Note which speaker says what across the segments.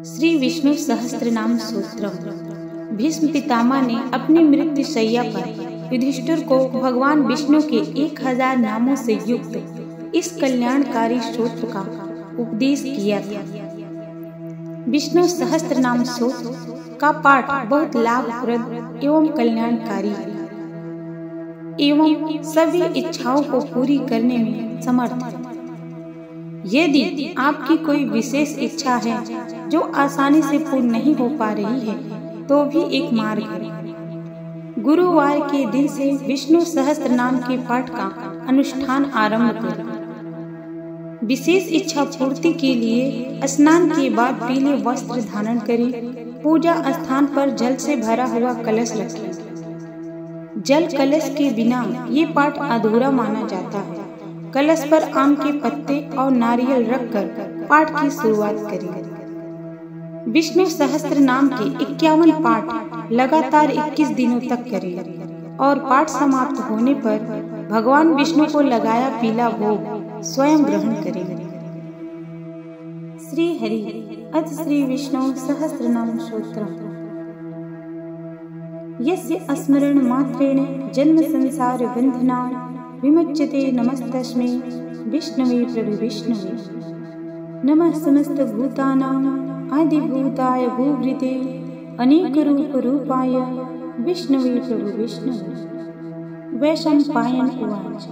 Speaker 1: श्री विष्णु सहस्त्रनाम स्तोत्रम। भीष्म पितामह ने अपनी मृत्यु शैया पर युधिष्ठिर को भगवान विष्णु के 1000 नामों से युक्त इस कल्याणकारी स्तोत्र का उपदेश किया था। विष्णु सहस्त्रनाम स्तोत्र का पाठ बहुत लाभप्रद एवं कल्याणकारी है एवं सभी इच्छाओं को पूरी करने में समर्थ है। यदि आपकी कोई विशेष इच्छा है जो आसानी से पूर्ण नहीं हो पा रही है तो भी एक मार्ग है। गुरुवार के दिन से विष्णु सहस्त्र नाम के पाठ का अनुष्ठान आरंभ करें। विशेष इच्छा पूर्ति के लिए स्नान के बाद पीले वस्त्र धारण करें। पूजा स्थान पर जल से भरा हुआ कलश रखें। जल कलश के बिना ये पाठ अधूरा माना जाता है। कलश पर आम के पत्ते और नारियल रखकर पाठ की शुरुआत करें। विष्णु सहस्त्र नाम के 51 पाठ लगातार 21 दिनों तक करें और पाठ समाप्त होने पर भगवान विष्णु को लगाया पीला भोग स्वयं ग्रहण करें। श्री हरि अथ श्री विष्णु सहस्त्र नाम स्तोत्रम्। यस्य स्मरण मात्रेण जन्म संसार बंधनात् विमुच्यते नमस्तस्मै विष्णवे प्रभुविष्णवे। नमः समस्त भूतानां आदिभूताय भूभृते अनेक रूप रूपाय विष्णवे प्रभुविष्णवे। वैशंपायन उवाच।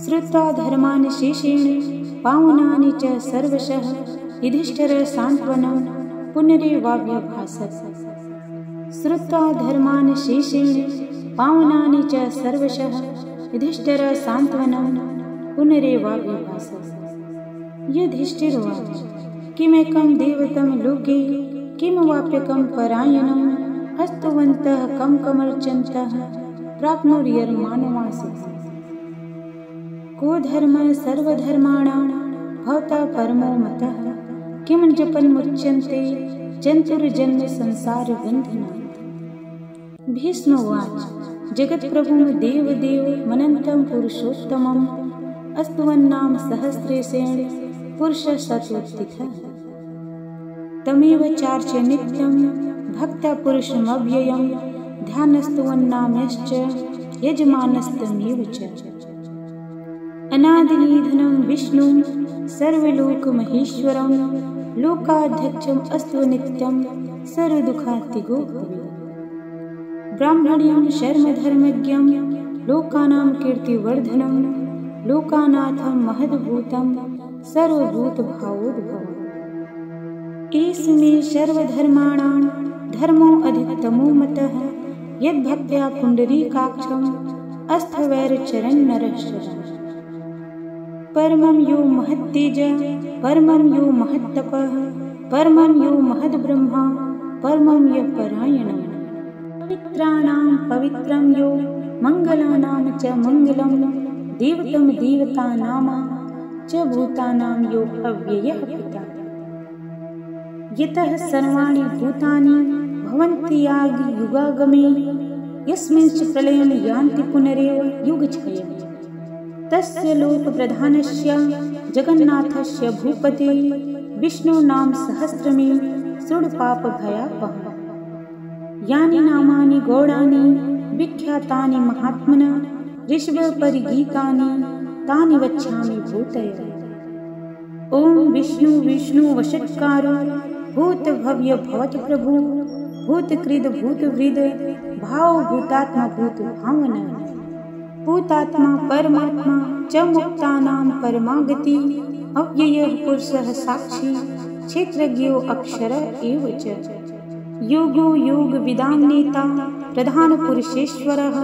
Speaker 1: श्रुत्वा धर्मान् शेषेण पावनानि च सर्वशः युधिष्ठिरः सान्त्वनं पुनरेवाभ्यभाषत। श्रुत्वा धर्मान् शेषेण पावनानि च सर्वशः युधिष्ठिरः सान्त्वनं पुनरेवाभ्यभाषत। युधिष्ठिरोवाच। किमेकं देवतं लोके किं वाप्यकं परायणम् अस्तुवन्तः कं कमर्चन्तः प्राप्नुर्यर्मानमासीत्। को धर्मः सर्वधर्माणां भवता परमो मतः किं जपन्मुच्यन्ते जन्तुर्जन्म संसार बन्धनात्। भीष्म उवाच। जगत प्रभुं देवदेव मनन्तं पुरुषोत्तमम् अस्तुवन्नाम सहस्रेशेण पुरुषशतोत्थितः। तमेव चार्च्य नित्यं भक्त्या पुरुषमव्ययं ध्यानस्तुवन्नाम्यश्च यजमानस्तमेव च। अनादिनिधनं विष्णुं सर्वलोकमहेश्वरं लोकाध्यक्षम् अस्तु नित्यं सर्वदुःखार्तिगो भवेत्। ब्राह्मण्यं शर्मधर्मज्ञं लोकानां कीर्तिवर्धनं लोकानाथं महद्भूतं सर्वभूतभावोद्भवम्। एष मे सर्वधर्माणां धर्मो अधिकतमो मतः यद्भक्त्या पुण्डरीकाक्षं अस्थवैरचरन्नरः। परमं यो महत्तेज परमं यो महत्तपः परमं यो महद्ब्रह्मा परमं यः परायणः। पवित्राणां पवित्रं यो मंगलानां च मंगलं देवतं देवतानां च भूतानां यो अव्ययः पिता। यतः सर्वाणि भूतानि भवन्ति युगागमे यस्मिंश्च प्रलयं यान्ति पुनरेव युगक्षयम्। तस्य लोकप्रधानस्य जगन्नाथस्य भूपते विष्णुनाम सहस्रमे सुरपापभयापहम्। यानि नामानि गौणानि विख्यातानि महात्मना ऋषभपरिगीतानि तानि वक्ष्यामि भूतये। ओम विष्णु विष्णु वषट्कारो भूत भव्य भवत प्रभु भूतकृद भूतवृद भाव भूतात्मा भूत भावना। भूतात्मा परमात्मा च मुक्तानां परमागति अव्ययः पुरुषः साक्षी क्षेत्रज्ञो अक्षरः एव च। योगो योग विदां नेता प्रधान पुरुषेश्वरः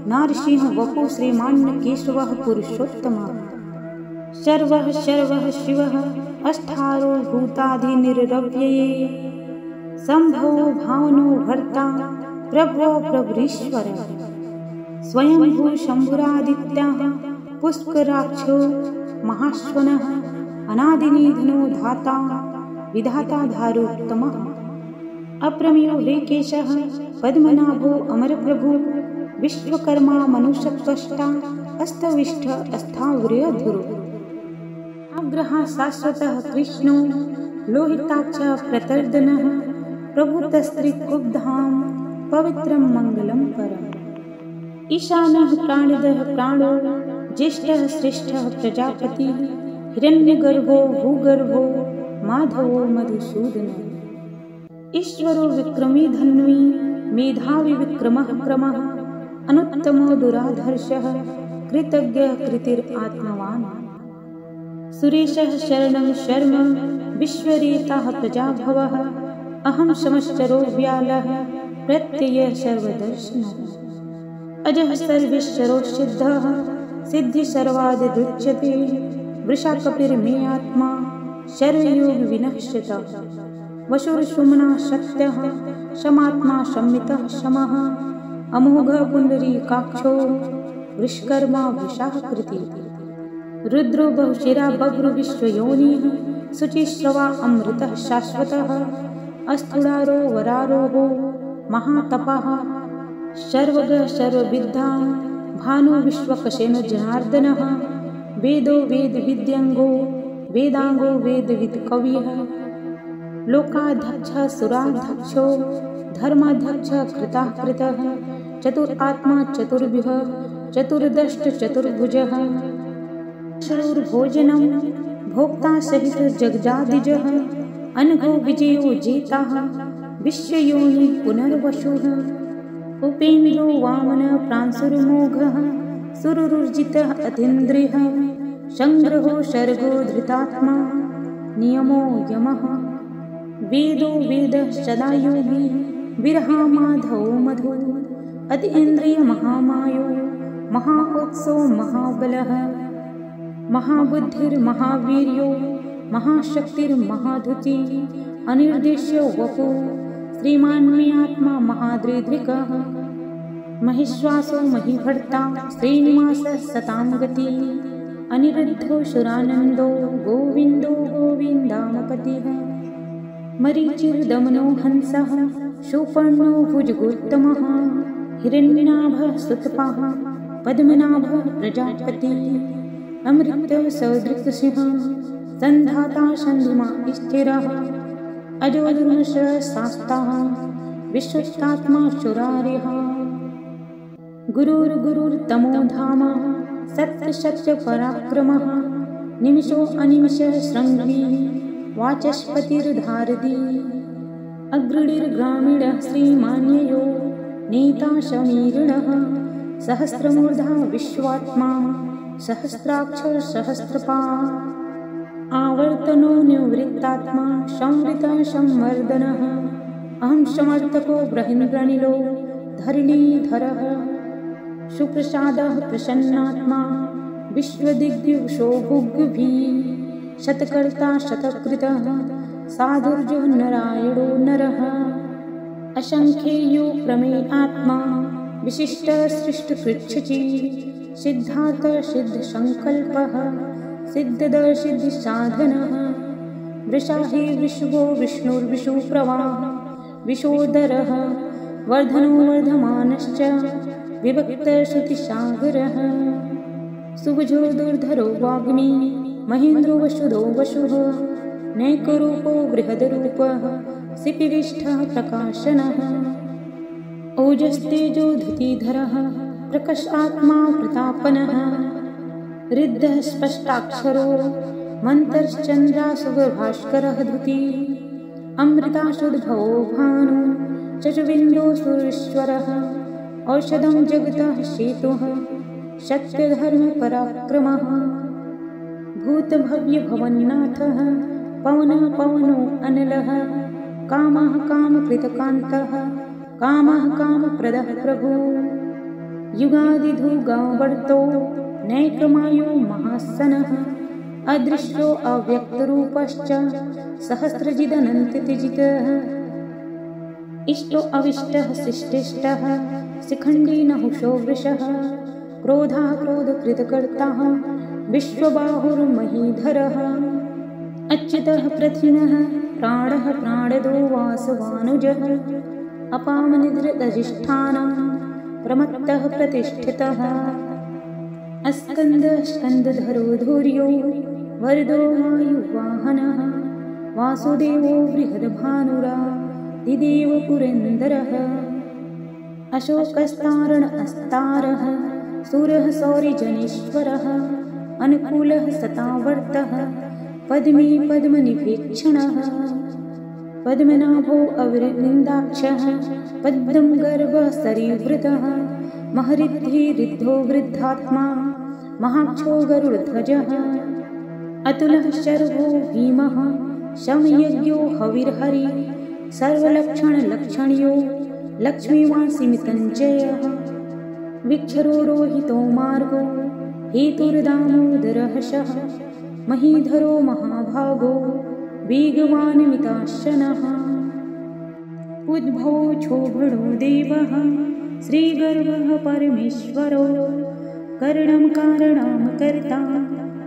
Speaker 1: नारसिंह वपु श्रीमान् केशवः पुरुषोत्तमः। सर्वः सर्वः शिवः अष्टारो भूताधिनिरव्यये संभवो भावनो भर्ता प्रभो प्रभुरीश्वरः। स्वयंभू शंभुरादित्याः पुष्कराक्षो महाश्वनः अनादिनिधनो धाता विधाता धारोत्तमः। अप्रमेयो हृकेशः पद्मनाभो अमरप्रभु विश्वकर्मा मनुष्यत्वष्टा अस्तविष्ठ अस्थावृयधुरो। अग्रः शाश्वतः कृष्णो लोहिताक्ष प्रतर्दनः प्रभुतस्त्रिकुब्धां पवित्रं मङ्गलं परम्। ईशानः प्राणिदः प्राणो ज्येष्ठः श्रेष्ठः प्रजापतिः हिरण्यगर्भो भूगर्भो माधवो मधुसूदनः। ईश्वरो विक्रमी धन्वी मेधावी विक्रमः क्रमः अनुत्तमो दुराधर्षः कृतज्ञः कृतिरात्मवान्। सुरेशः शरणं शर्म विश्वरेताः प्रजाभवः अहं शमश्चरो व्यालः प्रत्ययः सर्वदर्शनः। अजः सर्वेश्वरो सिद्धः सिद्धि सर्वादिरुच्यते वृषाकपिर्मे आत्मा सर्वयोग विनश्यतः। वशुर्षुम्ना सत्यः शमात्मा संमितः शमः अमोघः पुण्डरीकाक्षो वृषकर्मा वृषाकृतिः। रुद्रो बहुशिरा बभ्रु विश्वयोनिः शुचिश्रवा अमृतः शाश्वतः अस्थूलारो वरारोहो महातपः सर्वज्ञः सर्वविद्या भानु विश्वकसेनो जनार्दनः। वेदो वेदविद्यङ्गो वेदाङ्गो वेदविद्कविः लोकाध्यक्षः सुराध्यक्षो धर्माध्यक्षः कृतः कृतः चतुरात्मा चतुर्भुजः चतुर्दष्ट चतुर्भुजः शरुर्भोजनं भोक्ता सहित जगजादिजः अनघो विजयो जेताः विश्वयोनि पुनर्वसुः। उपेन्द्रो वामन प्रांशुर्मोघः सुरुर्जितः अतीन्द्रियः संग्रहो सर्गो धृतात्मा नियमो यमः। वेदो वेदः सदा योगी विरहामाधवो मधु अतीन्द्रिय महामायो महाकोत्सो महाबलः महाबुद्धिर्महावीर्यो महाशक्तिर्महाधुति अनिर्देश्यो वपु श्रीमान् मे आत्मा महादृढृकः। महिश्वासो महीभर्ता श्रीनिवासः सतां गतिः अनिरुद्धो सुरानन्दो गोविन्दो गोविन्दामपतिः। मरीचिर्दमनो हंसः शूपर्णो भुजगोत्तमः हिरण्यनाभः सुतपाः पद्मनाभः प्रजापतिः अमृतः सदृक्सिंहः सन्धाता सन्धिमा स्थिरः अजोधर्मशः शास्ताः विश्वस्तात्मा सुरारिः। गुरुर्गुरुर्तमो धामः सत्यसत्यपराक्रमः निमिषो अनिमिषः शृङ्गी वाचस्पतिर्धारदी अग्रणिर्ग्रामीणः श्रीमान्ययो नेता समीरणः सहस्रमूर्धा विश्वात्मा सहस्राक्षर सहस्रपाः आवर्तनो निवृत्तात्मा संवृतः संवर्धनः अहं समर्थको बृहन्प्रणिलो धरणीधरः सुप्रसादः प्रसन्नात्मा विश्वदिग्विषो भुग्भिः शतकर्ता शतकृतः साधुर्यो नारायणो नरः असंख्येयो प्रमेय आत्मा विशिष्टः सृष्टकृच्छ्ची सिद्धार्थ सिद्धसंकल्पः सिद्धदसिद्धिसाधनः वृषाहि विश्वो विष्णुर्विषुप्रवाह विशोदरः वर्धनो वर्धमानश्च विभक्तश्रुतिसागरः सुभुजो दुर्धरो वाग्मी महेन्द्रो वसुधो वसुः नैकरूपो बृहद्रूपः सिपिविष्ठः प्रकाशनः ओजस्तेजो धृतिधरः प्रकश आत्मा प्रतापनः रिद्धः स्पष्टाक्षरो मन्तर्श्चन्द्रासुभास्करः धृति अमृताशुद्भवो भानु चतुर्विन्दो सुरेश्वरः औषधं जगतः सेतुः सत्यधर्मपराक्रमः भूतभव्यभवन्नाथः पवनः पवनो अनलः कामः कामकृतकान्तः कामः कामप्रदः प्रभु युगादिधुगावर्तो नैकमायो महासनः अदृश्यो अव्यक्तरूपश्च सहस्रजिदनन्ततिजितः इष्टो अविष्टः शिष्टेष्टः शिखण्डी नहुषो वृषः क्रोधः क्रोधकृतकर्ताः विश्वबाहुर्महीधरः अच्युतः प्रथिनः प्राणः प्राणदो वासवानुजः अपामनिद्रदधिष्ठानं प्रमत्तः प्रतिष्ठितः अस्कन्दः स्कन्दधरो धूर्यो वरदो वायुवाहनः वासुदेवो बृहद्भानुरादिदेव पुरन्दरः अशोकस्तारण अस्तारः सूरः सौरिजनेश्वरः अनुकूलः सतावर्तः पद्मे पद्मनिभीक्षणः पद्मनाभो अविर्निन्दाक्षः पद्मं गर्भः सरीवृतः महरिद्धिरिद्धो वृद्धात्मा महाक्षो गरुडध्वजः अतुलः शर्वो भीमः शमयज्ञो हविर्हरि सर्वलक्षणलक्षण्यो लक्ष्मीवासिमितञ्जयः विक्षरोहितो मार्गो हेतुर्दामोदरहशः महीधरो महाभागो वेगवान्मिताशनः उद्भवो क्षोभणो देवः श्रीगर्वः परमेश्वरो करणं कारणं कर्ता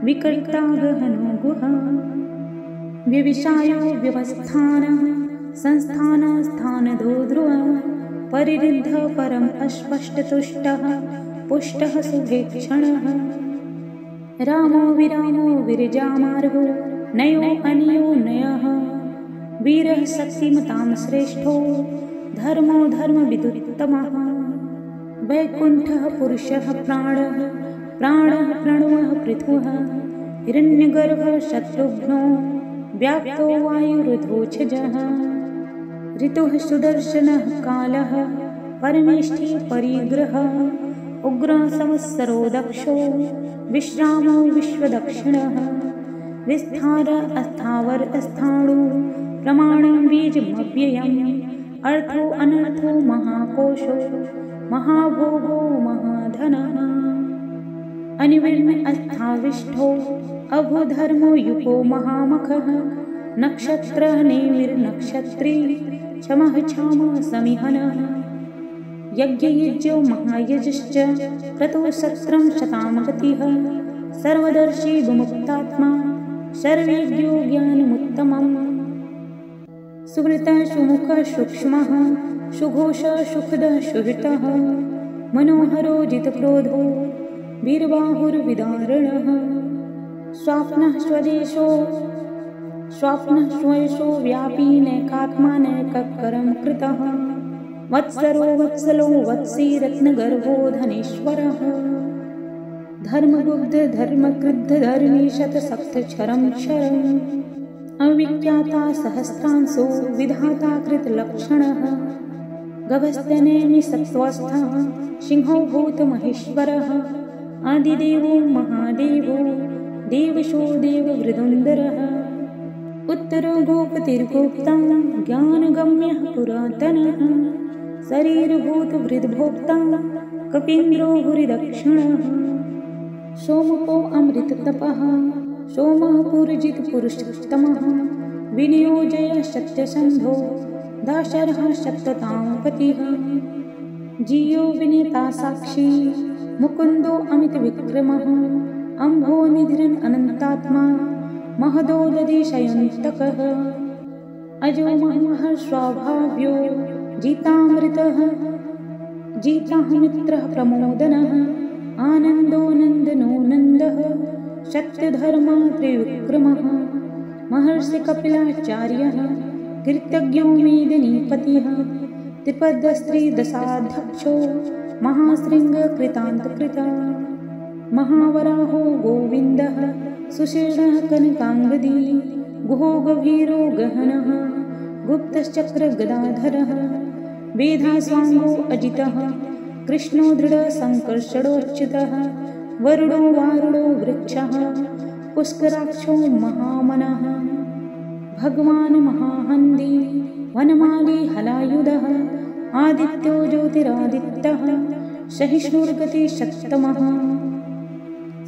Speaker 1: विकर्ता गहनो गुहा व्यविषायो व्यवस्थानः संस्थानस्थानदो ध्रुवः परिरुद्धः परम् अस्पष्टतुष्टः पुष्टः सुभेक्षणः रामो विरामो विरजामार्गो नयो अनियो नयः वीरः शक्तिमतां श्रेष्ठो धर्मो धर्मविदुत्तमः वैकुण्ठः पुरुषः प्राणः प्राणः प्रणवः पृथुः हिरण्यगर्भः शत्रुघ्नो व्याप्तो वायुरुधोक्षजः ऋतुः सुदर्शनः कालः परमेष्ठी परिग्रहः उग्रः संवत्सरो दक्षो विश्रामो विश्वदक्षिणः विस्तार अस्थावर अस्थाणु प्रमाणं बीजमव्ययम् अर्थो अनर्थो महाकोशो महाभोगो महाधनः अनिविर्म अस्थाविष्ठो अभोधर्मो युको महामखः नक्षत्रः नेमिर्नक्षत्री क्षमः क्षामः समिहनः यज्ञयुज्यो महायजश्च क्रतो सत्रं शतां गतिः सर्वदर्शी विमुक्तात्मा सर्वेज्ञो ज्ञानमुत्तमम् सुवृतः सुमुखः सूक्ष्मः सुघोषः सुखदः सुहृतः मनोहरो जितक्रोधो वीरबाहुर्विदारणः स्वाप्नः स्वयशो व्यापी नैकात्मा नैककरं कृतः वत्सरो वत्सलो वत्सी रत्नगर्भो धनेश्वरः धर्मगुब्ध धर्मक्रुद्ध धर्मी शतसप्तक्षरं क्षरम् अविख्याता सहस्रांशो विधाता कृतलक्षणः गभस्तनेमि सत्त्वस्थः सिंहो भूतमहेश्वरः आदिदेवो महादेवो देवशो देववृदुन्दरः उत्तरो गोपतिर्गोप्ता ज्ञानगम्यः पुरातनः शरीरभूतभृद्भोक्ता कपीन्द्रो भूरिदक्षिणः सोमको अमृततपः सोमः पूर्जितपुरुषोत्तमः विनियोजय सत्यसन्धो दाशरः सत्त्वतां पतिः जियो विनेता साक्षी मुकुन्दो अमितविक्रमः अम्भो निधिरन् अनन्तात्मा महदोदधिशयन्तकः अजो महः स्वाभाव्यो जीतामृतः जीतः मित्रः प्रमोदनः आनन्दो नन्दनो नन्दः सत्यधर्मा त्रिविक्रमः महर्षिकपिलाचार्यः कृतज्ञो मेदिनीपतिः त्रिपदस्त्रीदशाध्यक्षो महाशृङ्गकृतान्तकृतः महावराहो गोविन्दः सुशीर्णः कनकाङ्गदी गुहो गभीरो गहनः गुप्तश्चक्रगदाधरः वेधास्वाङ्गो अजितः कृष्णो दृढसङ्कर्षणोच्युतः वरुणो वारुणो वृक्षः पुष्कराक्षो महामनः भगवान् महाहन्दी वनमाली हलायुधः आदित्यो ज्योतिरादित्यः सहिष्णुर्गतिशतमः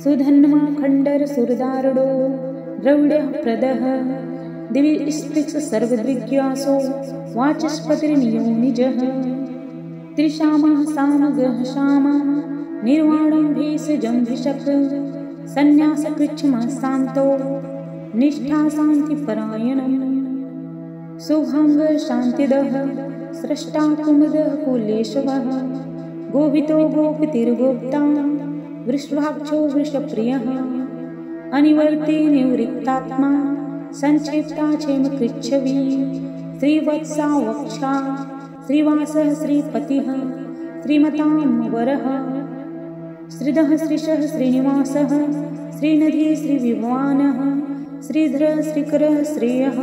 Speaker 1: सुधन्मा खण्डर सुरदारुडो द्रविडः प्रदः दिविस्पृक्ष सर्वदृग्यासो वाचस्पतिर्नियो निजः त्रिशामः सामगः शामः निर्वाणं भेषजम्भिषक् सन्न्यासकृच्छ्मः शान्तो निष्ठा शान्तिपरायणम् शुभाङ्ग शान्तिदः स्रष्टा कुमुदः कुलेशवः गोवितो गोपतिर्गोप्ता वृषभाक्षो वृषप्रियः अनिवर्ते निवृत्तात्मा संक्षिप्ता क्षेमकृच्छवी श्रीवत्सा वक्षा श्रीवासः श्रीपतिः श्रीमतां वरः श्रीधः श्रीशः श्रीनिवासः श्रीनिधि श्रीविभवानः श्रीधर श्रीकरः श्रेयः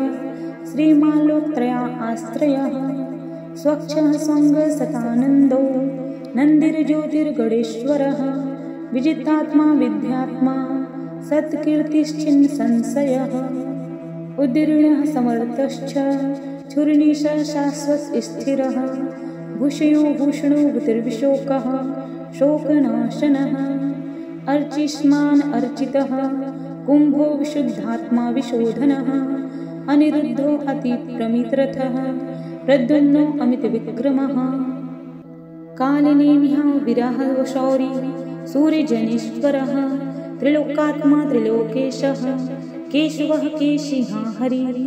Speaker 1: श्रीमालोकत्रया आश्रयः स्वच्छः संगसतानन्दो नन्दिर्ज्योतिर्गणेश्वरः विजितात्मा विद्यात्मा सत्कीर्तिश्चिन् संशयः उद्दीर्णः समर्थश्च छुरिणीश शाश्वत स्थिरः भूषयो भूषणो भूतिर्विशोकः शोकनाशनः अर्चिष्मान् अर्चितः कुम्भो विशुद्धात्मा विशोधनः अनिरुद्धो अतिप्रमितरथः प्रद्युम्नो अमितविक्रमः कालनेमिः विरहः शौरी सूर्यजनेश्वरः त्रिलोकात्मा त्रिलोकेशः केशवः केशिहा हरिः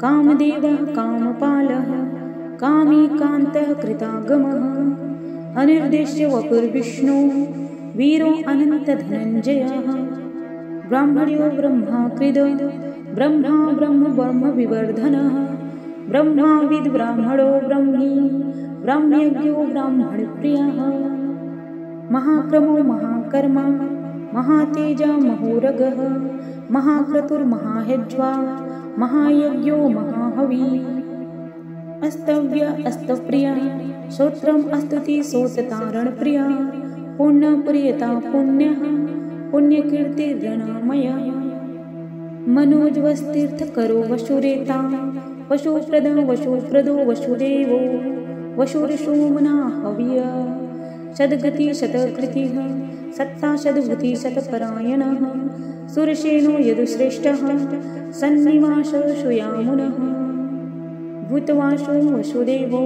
Speaker 1: कामदेवः कामपालः कामीकान्तः कृतागमः अनिर्देश्य वपुर्विष्णु वीरो अनन्तधनञ्जयः ब्राह्मण्यो ब्रह्माकृद ब्रह्मा ब्रह्मविवर्धनः ब्रह्माविद् ब्राह्मणो ब्रह्मी ब्रह्मयज्ञो ब्राह्मणप्रियः महाक्रमो महाकर्मा महातेजा महोरगः महाक्रतुर्महायज्वा महायज्ञो महाहवी अस्तव्य अस्तप्रिया श्रोत्रम् अस्तुति सोततारणप्रिया पुण्यप्रियता पुण्यः पुण्यकीर्तिर्गणामयः मनोजवस्तीर्थकरो वशुरेता वशुप्रदो वसुदेवो वशुरशोमना हव्य शतगति शतकृतिः सत्ता शतभूति शतपरायणः सुरसेनो यदुश्रेष्ठः सन्निवासो यामुनः भूतवासो वसुदेवो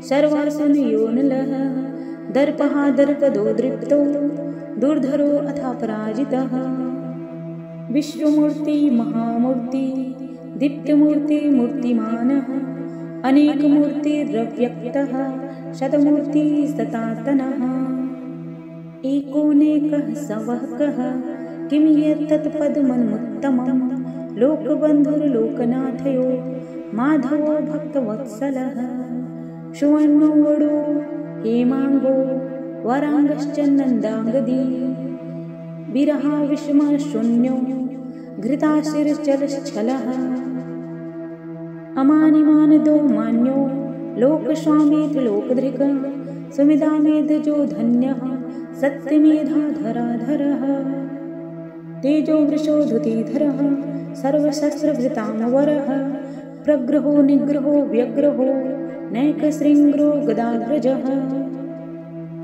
Speaker 1: सर्वासुनयोनलः दर्पः दर्पदो दृप्तो दुर्धरो अथा पराजितः विश्वमूर्ति महामूर्ति दीप्तमूर्ति मूर्तिमानः अनेकमूर्तिरव्यक्तः शतमूर्ति सतातनः एकोनेकः सवहकः किं यत्तत्पदमनुत्तमं लोकबन्धुर्लोकनाथयो माधवो भक्तवत्सलः सुवर्णोवडो हेमाङ्गो वराङ्गश्च नन्दाङ्गदी विरहा विषमशून्यो घृताशिरचलश्छलः अमानिमानदो मान्यो लोकस्वामी त्रिलोकधृक् सुमिदामेधजो धन्यः सत्यमेधाधराधरः तेजो वृषो धृतिधरः सर्वशस्त्रभृतामवरः प्रग्रहो निग्रहो व्यग्रहो नैकशृङ्गो गदाग्रजः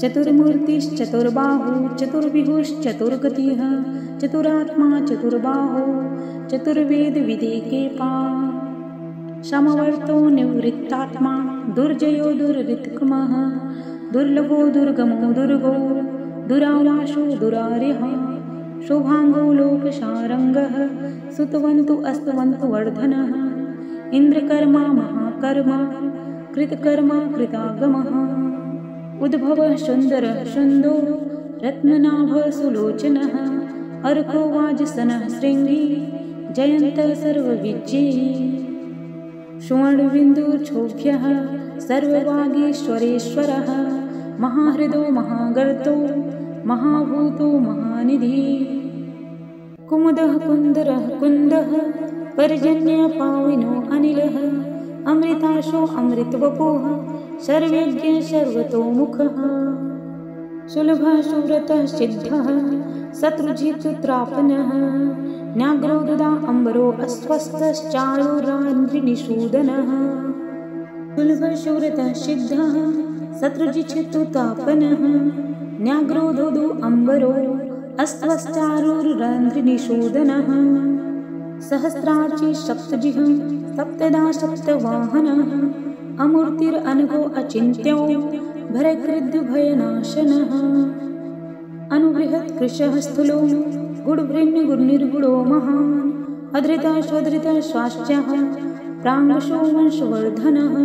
Speaker 1: चतुर्मूर्तिश्चतुर्बाहु चतुर्विभुश्चतुर्गतिः चतुरात्मा चतुर्बाहु चतुर्वेदविदेकेपा समवर्तो निवृत्तात्मा दुर्जयो दुर्ऋतक्रमः दुर्लभो दुर्गमो दुर्गो दुरावासो दुरार्यः शोभाङ्गो लोकशारङ्गः सुतवन्तु अस्तवन्तु वर्धनः इन्द्रकर्मा महाकर्मा कृतकर्मा कृतागमः उद्भवः सुन्दरः सुन्दो रत्ननाभः सुलोचनः अर्को वाजसनः शृङ्गी जयन्तः सर्वविजयी सुवर्णबिन्दुच्छोभ्यः सर्ववागीश्वरेश्वरः महाहृदो महागर्तो महाभूतो महानिधिः कुमुदः कुन्दरः कुन्दः पर्जन्यपाविनो अनिलः अमृताशो अमृतवपुः सर्वज्ञ सर्वतोमुखः सुलभः सुव्रतः सिद्धः शत्रुजितत्रापनः न्याग्रो ददा अम्बरो अस्वस्थश्चारुरान्द्रिनिषूदनः सुलभः सुव्रतः सिद्धः शत्रुजितत्रापनः न्याग्रो ददो अम्बरो अस्वस्थश्चारुरान्द्रिनिषूदनः सहस्रार्ची सप्तजिः सप्तदा सप्तवाहनः अमूर्तिरनघो अचिन्त्यो भरकृद्भयनाशनः अनुबृहत्कृशः स्थूलो गुडभृन्निर्गुणो महान् अधृतः स्वधृतः स्वास्थ्यः प्राङ्गशो वंशवर्धनः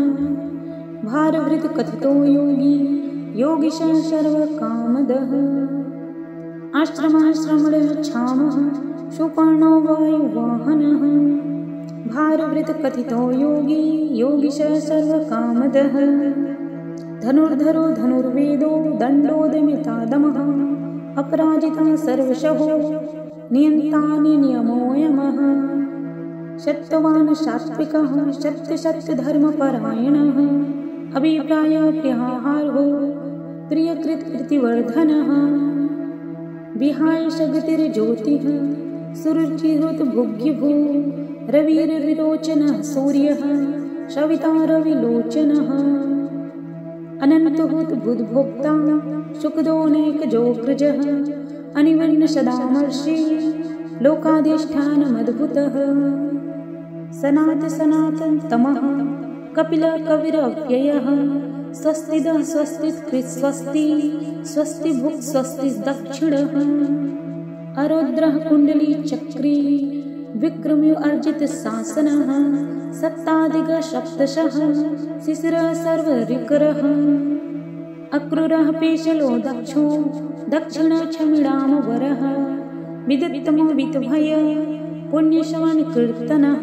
Speaker 1: भारभृतकथितो योगी योगिशः सर्वकामदः आश्रमः श्रमणः क्षामः सुपर्णो वायुवाहनः भारवृत कथितो योगी योगीश सर्वकामदः धनुर्धरो धनुर्वेदो दण्डोदमितादमः अपराजितः सर्वशः नियन्ता नियमोऽयमः सत्यवान् सात्विकः सत्यधर्मपरायणः अभिप्रायप्रियाहारो प्रियकृत्कृतिवर्धनः विहाय सगतिर्ज्योतिः सुरुचिहृतभुग्यभू रविर्विरोचनः सूर्यः सविता रविलोचनः अनन्तभूतभुद्भोक्ता सुखदोऽनेकजोऽग्रजः अनिवर्ण्य सदामर्षि लोकाधिष्ठानमद्भुतः सनातनतमः कपिलकविरव्ययः स्वस्तिदः स्वस्तिकृत् स्वस्ति स्वस्तिभुक् स्वस्तिदक्षिणः अरुद्रः कुण्डलीचक्री विक्रम्यो अर्जितशासनः सप्ताधिकसप्तशः शिशिरः सर्वऋकरः अक्रूरः पेशलो दक्षो दक्षिणक्षमिडामवरः विदित्तमो वितभय पुण्यशमनकीर्तनः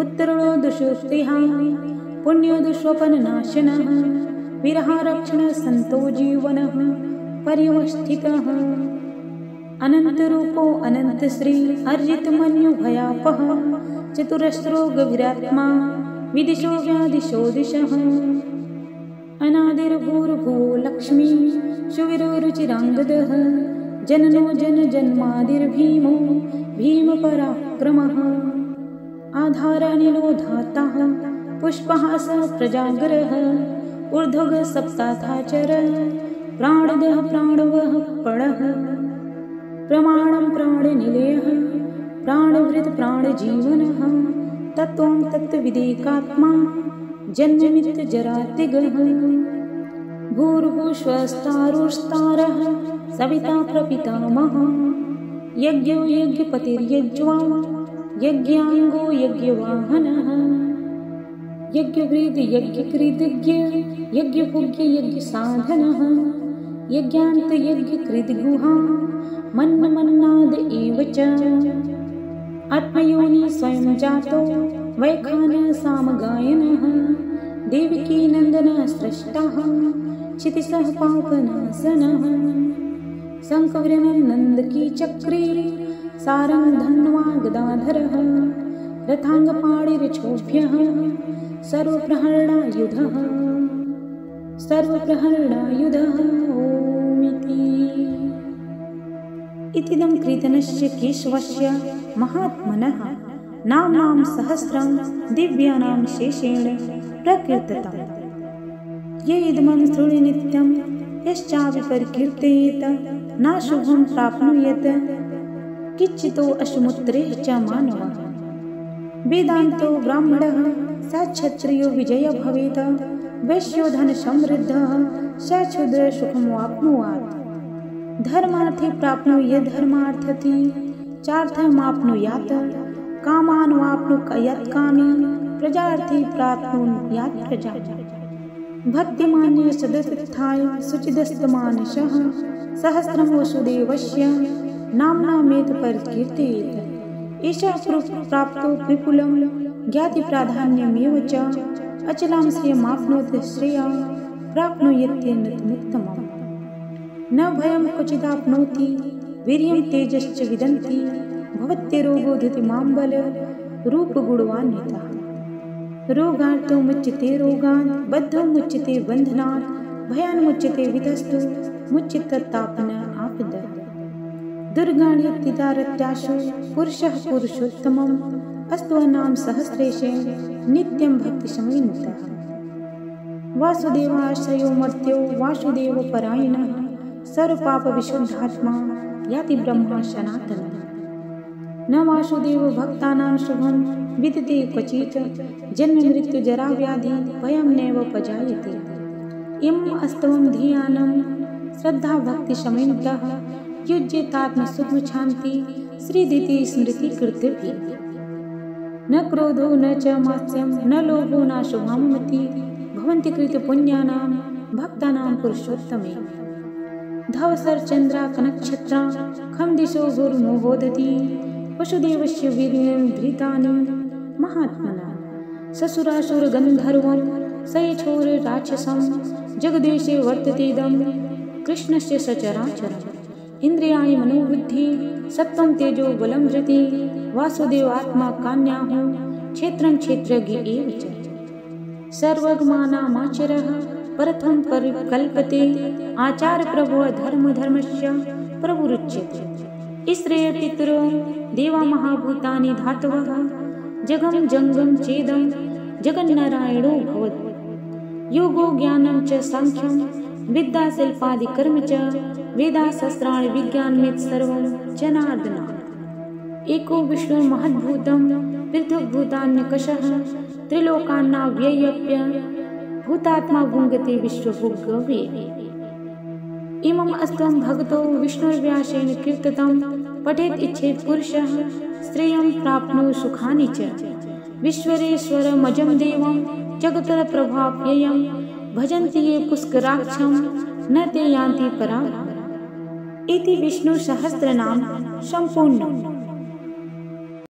Speaker 1: उत्तरो दुष्कृतिः पुण्यो दुष्वपननाशनः विरहारक्षणसन्तो जीवनः पर्यवस्थितः अनन्तरूपो अनन्तश्री अर्जितमन्युभयापः चतुरस्रो गभीरात्मा विदिशो व्यादिशो दिशः अनादिर्भूर्भुवो लक्ष्मी सुवीरो रुचिराङ्गदः जननो जनजन्मादिर्भीमो भीमपराक्रमः आधारानिलो धाताः पुष्पहास प्रजागरः ऊर्ध्वगः सप्ताथाचर प्राणदः प्राणवः पडः प्रमाणं प्राणनिलयः प्राणवृत् प्राणजीवनः तत्त्वं तत्त्वविदेकात्मा जन्ममित्यजरातिगः भूर्भुवस्तारुस्तारः सविता प्रपितामहः यज्ञो यज्ञपतिर्यज्वा यज्ञाङ्गो यज्ञवाहनः यज्ञवृद्ध यज्ञकृतज्ञ यज्ञभुज्ञ यज्ञसाधनः यज्ञान्त यज्ञकृतगुहा मन्नमन्नाद एव च आत्मयोनि स्वयं जातो वैखानसामगायनः देवकी नन्दनः स्रष्टाः क्षितिसः पापनाशनः शङ्खवृणं नन्दकी चक्रे सारं धन्वा गदाधरः रथाङ्गपाणिर्छोभ्यः सर्वप्रहरणायुधः ओमिति इतिदं कीर्तनस्य केशवस्य महात्मनः नाम्नां सहस्रं दिव्यानां शेषेण प्रकीर्तितम् ये इदमं शृणु नित्यं यश्चापि परिकीर्तयेत् न शुभं प्राप्नुयात् किञ्चितो अश्मुत्रेः च मानवः वेदान्तो ब्राह्मणः स क्षत्रियो विजयः भवेत् वैश्यो धनसमृद्धः स क्षुद्रसुखमाप्नुयात् धर्मार्थे प्राप्नुयात् धर्मार्थति चार्थमाप्नुयात् कामानवाप्नुयात् कामी प्रजार्थी प्राप्नुयात् प्रजा भक्तिमान्य सदसत्थाय शुचिदस्तमानसः सहस्रं वसुदेवस्य नाम्नामेत परिकीर्तयेत् एषा प्राप्तो विपुलं ज्ञातिप्राधान्यमेव च अचलां श्रियमाप्नोति श्रेया प्राप्नुयात्येनमुत्तमम् न भयं क्वचिदाप्नोति वीर्यं तेजश्च विदन्ति भवत्यरोगो धृतिमाम्बल रूपगुणवान्वितः रोगार्तो मुच्यते रोगान् बद्धो मुच्यते बन्धनात् भयान् मुच्यते वितस्तु मुच्यतत्तापन आपद दुर्गाण्यतिदारत्याशु पुरुषः पुरुषोत्तमम् अस्त्वनाम सहस्रेशे नित्यं भक्तिसमन्वितः वासुदेवाश्रयो मर्त्यो वासुदेवपरायणः सर्वपापविशुद्धात्मा याति ब्रह्मा सनातनः न वासुदेव भक्तानां शुभं विदते क्वचित् जन्ममृत्युजराव्याधि भयं नैव पजायते इमम् अस्तवं धियानं श्रद्धाभक्तिसमन्वितः युज्येतात्मसुखशान्ति श्रीदिति स्मृतिकृतिभिः न क्रोधो न च मात्स्यं न लोभो न शुभामति भवन्ति कृतपुण्यानां भक्तानां पुरुषोत्तमे धवसरचन्द्राकनक्षत्रा खं दिशो गुरुमोहोदति वसुदेवस्य वीर्यं धृतानि महात्मना ससुरासुर गंधर्वं सयछोर राक्षसं जगदेशे वर्ततेदं कृष्णस्य सचराचरम् इंद्रियाणि मनोबुद्धि सत्वं तेजो बलं धृति वासुदेवात्मा कान्याहु क्षेत्रं क्षेत्रज्ञ एव च सर्वगमानामाचरः प्रथम परिकल्पते आचार प्रभो धर्मस्य प्रभुरुच्यते श्रेयपितरो देवा महाभूतानि धातवः जगं जंगम चेदं जगन्नारायणो भवत् योगो ज्ञानं च सांख्यं विद्या शिल्पादि कर्म च वेदा शस्त्राणि विज्ञानमेत सर्वं जनार्दनात् एको विष्णु महद्भूतं पृथग्भूतान्यकशः त्रिलोकान्नाव्ययप्य भूतात्मा भुङ्गते विश्वभुग्गवे इमम् अस्त्वं भगतो विष्णुर्व्यासेन कीर्तितं पठेत् इच्छेत् पुरुषः श्रेयं प्राप्नोति सुखानि च विश्वरेश्वरमजं देवं जगतप्रभाव्ययं भजन्ति ये पुष्कराक्षं न ते यान्ति पराम् इति विष्णु सहस्रनाम संपूर्णम्।